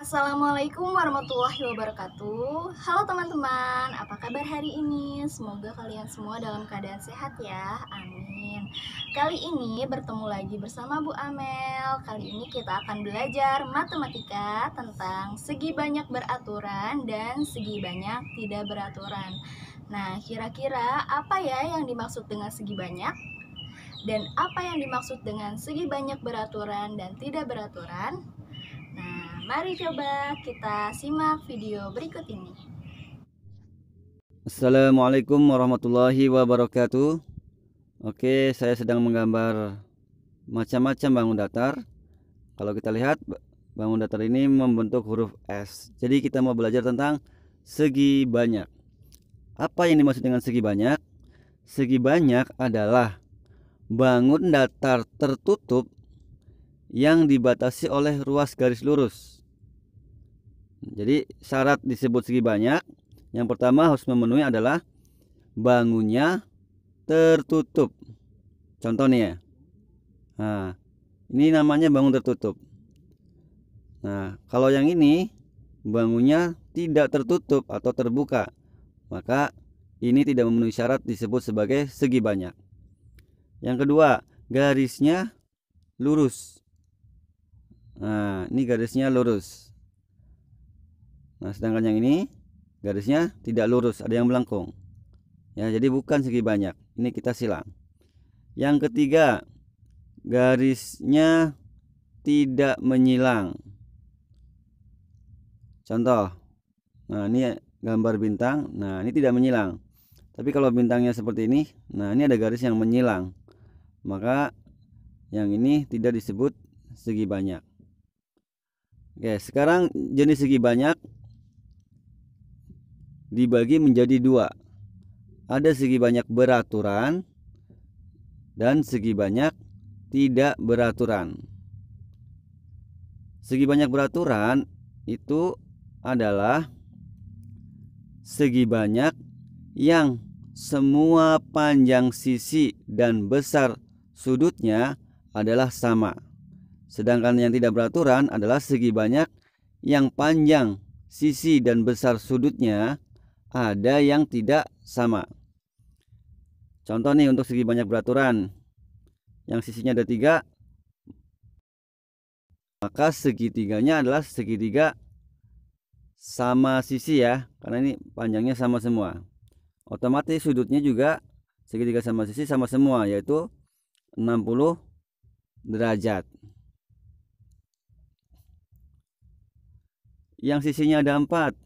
Assalamualaikum warahmatullahi wabarakatuh. Halo teman-teman, apa kabar hari ini? Semoga kalian semua dalam keadaan sehat ya, amin. Kali ini bertemu lagi bersama Bu Amel. Kali ini kita akan belajar matematika tentang segi banyak beraturan dan segi banyak tidak beraturan. Nah, kira-kira apa ya yang dimaksud dengan segi banyak? Dan apa yang dimaksud dengan segi banyak beraturan dan tidak beraturan? Nah, mari coba kita simak video berikut ini. Assalamualaikum warahmatullahi wabarakatuh. Oke, saya sedang menggambar macam-macam bangun datar. Kalau kita lihat, bangun datar ini membentuk huruf S. Jadi kita mau belajar tentang segi banyak. Apa yang dimaksud dengan segi banyak? Segi banyak adalah bangun datar tertutup yang dibatasi oleh ruas garis lurus. Jadi syarat disebut segi banyak, yang pertama harus memenuhi adalah bangunnya tertutup. Contoh nih ya. Nah, ini namanya bangun tertutup. Nah, kalau yang ini bangunnya tidak tertutup atau terbuka, maka ini tidak memenuhi syarat disebut sebagai segi banyak. Yang kedua, garisnya lurus. Nah, ini garisnya lurus. Nah, sedangkan yang ini garisnya tidak lurus, ada yang melengkung. Ya, jadi bukan segi banyak. Ini kita silang. Yang ketiga, garisnya tidak menyilang. Contoh, nah ini gambar bintang. Nah, ini tidak menyilang. Tapi kalau bintangnya seperti ini, nah ini ada garis yang menyilang, maka yang ini tidak disebut segi banyak. Oke, sekarang jenis segi banyak dibagi menjadi dua. Ada segi banyak beraturan dan segi banyak tidak beraturan. Segi banyak beraturan itu adalah segi banyak yang semua panjang sisi dan besar sudutnya adalah sama. Sedangkan yang tidak beraturan adalah segi banyak yang panjang sisi dan besar sudutnya ada yang tidak sama. Contoh nih untuk segi banyak beraturan, yang sisinya ada 3, maka segitiganya adalah segitiga sama sisi ya, karena ini panjangnya sama semua. Otomatis sudutnya juga segitiga sama sisi sama semua, yaitu 60 derajat. Yang sisinya ada 4,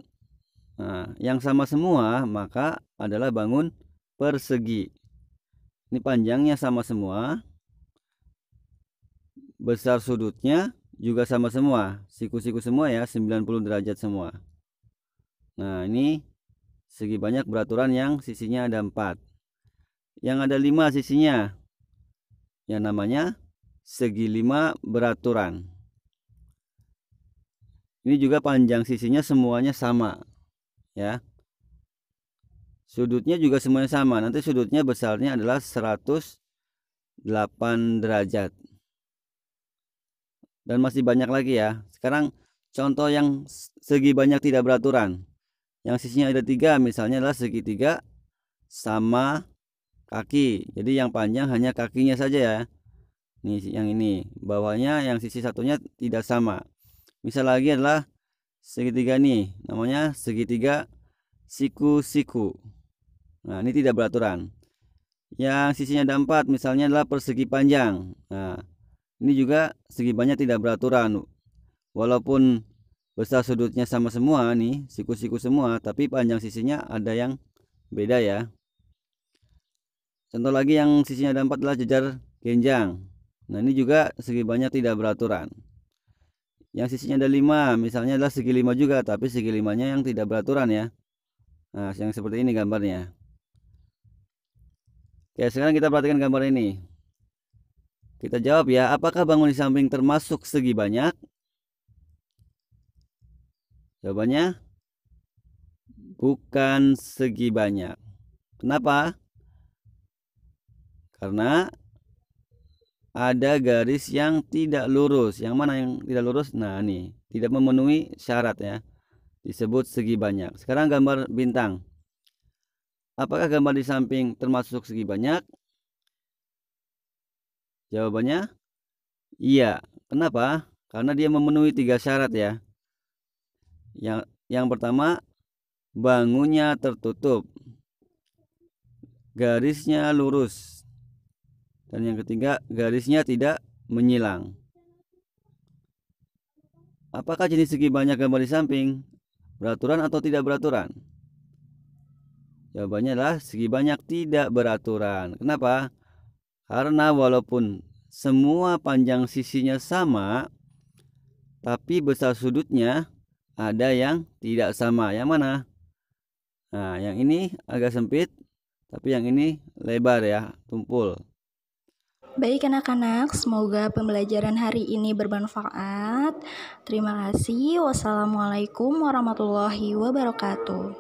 nah, yang sama semua maka adalah bangun persegi. Ini panjangnya sama semua, besar sudutnya juga sama semua, siku-siku semua ya, 90 derajat semua. Nah, ini segi banyak beraturan yang sisinya ada 4. Yang ada 5 sisinya, yang namanya segi 5 beraturan. Ini juga panjang sisinya semuanya sama ya. Sudutnya juga semuanya sama. Nanti sudutnya besarnya adalah 108 derajat. Dan masih banyak lagi ya. Sekarang contoh yang segi banyak tidak beraturan. Yang sisinya ada 3, misalnya adalah segitiga sama kaki. Jadi yang panjang hanya kakinya saja ya. Nih yang ini, bawahnya yang sisi satunya tidak sama. Misal lagi adalah segitiga nih, namanya segitiga siku-siku. Nah, ini tidak beraturan. Yang sisinya ada 4, misalnya adalah persegi panjang. Nah, ini juga segi banyak tidak beraturan. Walaupun besar sudutnya sama semua nih, siku-siku semua, tapi panjang sisinya ada yang beda ya. Contoh lagi yang sisinya ada 4 adalah jejar genjang. Nah, ini juga segi banyak tidak beraturan. Yang sisinya ada 5, misalnya adalah segi 5 juga, tapi segi 5-nya yang tidak beraturan ya. Nah, yang seperti ini gambarnya. Oke, sekarang kita perhatikan gambar ini. Kita jawab ya, apakah bangun di samping termasuk segi banyak? Jawabannya bukan segi banyak. Kenapa? Karena ada garis yang tidak lurus. Yang mana yang tidak lurus? Nah, ini tidak memenuhi syarat ya, disebut segi banyak. Sekarang gambar bintang. Apakah gambar di samping termasuk segi banyak? Jawabannya iya. Kenapa? Karena dia memenuhi 3 syarat ya. Yang pertama, bangunnya tertutup, garisnya lurus, dan yang ketiga, garisnya tidak menyilang. Apakah jenis segi banyak gambar di samping beraturan atau tidak beraturan? Jawabannya adalah segi banyak tidak beraturan. Kenapa? Karena walaupun semua panjang sisinya sama, tapi besar sudutnya ada yang tidak sama. Yang mana? Nah, yang ini agak sempit, tapi yang ini lebar ya, tumpul. Baik anak-anak, semoga pembelajaran hari ini bermanfaat. Terima kasih. Wassalamualaikum warahmatullahi wabarakatuh.